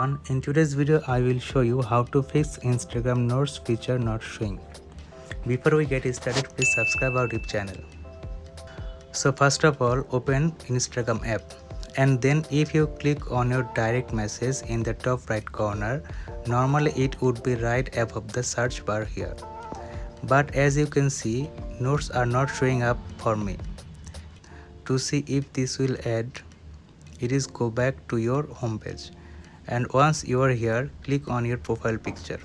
In today's video, I will show you how to fix Instagram Notes feature not showing. Before we get started, please subscribe our YouTube channel. So first of all, open Instagram app, and then if you click on your direct message in the top right corner, normally it would be right above the search bar here. But as you can see, notes are not showing up for me. To see if this will add, it is go back to your home page. And once you are here, click on your profile picture.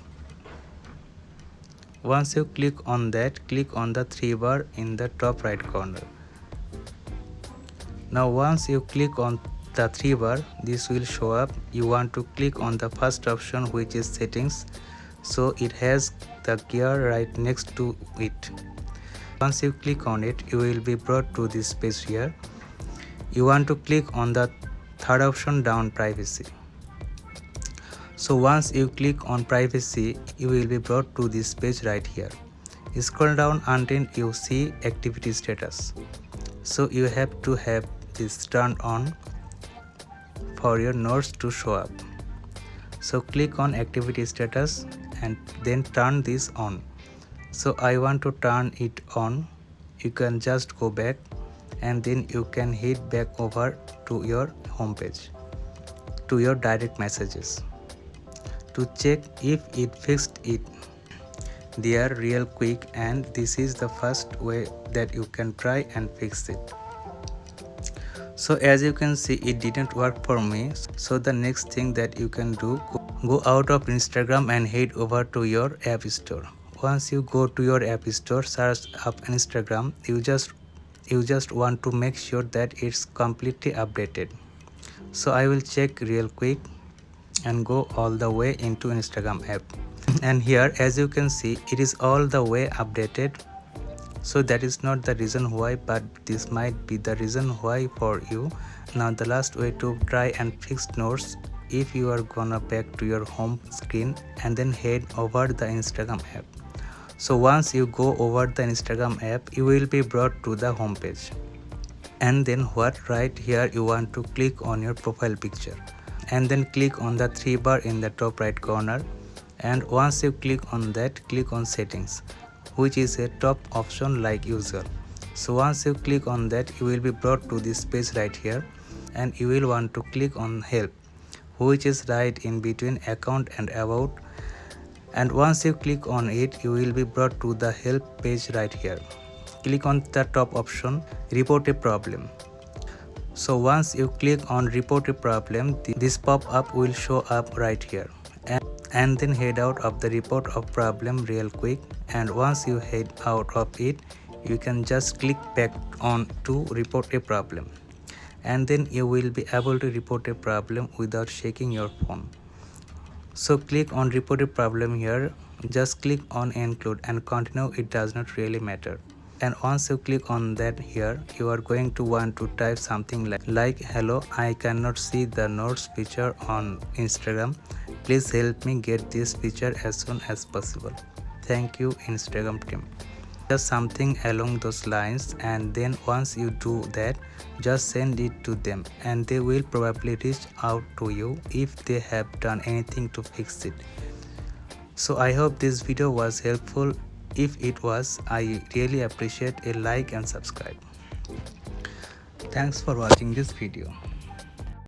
Once you click on that, click on the 3 bar in the top right corner. Now once you click on the 3 bar, this will show up. You want to click on the first option, which is settings, so it has the gear right next to it. Once you click on it, you will be brought to this page here. You want to click on the third option down, privacy. So once you click on privacy, you will be brought to this page right here. Scroll down until you see activity status. So you have to have this turned on for your notes to show up. So click on activity status and then turn this on. So I want to turn it on. You can just go back and then you can head back over to your home page, to your direct messages, to check if it fixed it there real quick. And this is the first way that you can try and fix it. So as you can see, it didn't work for me. So the next thing that you can do, go out of Instagram and head over to your app store. Once you go to your app store, search up Instagram, you just want to make sure that it's completely updated. So I will check real quick and go all the way into Instagram app, and here as you can see, it is all the way updated. So that is not the reason why, but this might be the reason why for you. Now the last way to try and fix notes, if you are gonna back to your home screen and then head over the Instagram app. So once you go over the Instagram app, you will be brought to the home page, and then what, right here you want to click on your profile picture and then click on the 3 bar in the top right corner. And once you click on that, click on settings, which is a top option like usual. So once you click on that, you will be brought to this page right here, and you will want to click on help, which is right in between account and about. And once you click on it, you will be brought to the help page right here. Click on the top option, report a problem. So once you click on report a problem, this pop-up will show up right here, and then head out of the report of problem real quick. And once you head out of it, you can just click back on to report a problem, and then you will be able to report a problem without shaking your phone. So click on report a problem here, just click on include and continue, it does not really matter. And once you click on that here, you are going to want to type something like hello, I cannot see the notes feature on Instagram, please help me get this feature as soon as possible, thank you Instagram team. Just something along those lines. And then once you do that, just send it to them, and they will probably reach out to you if they have done anything to fix it. So I hope this video was helpful. If it was, I really appreciate a like and subscribe. Thanks for watching this video.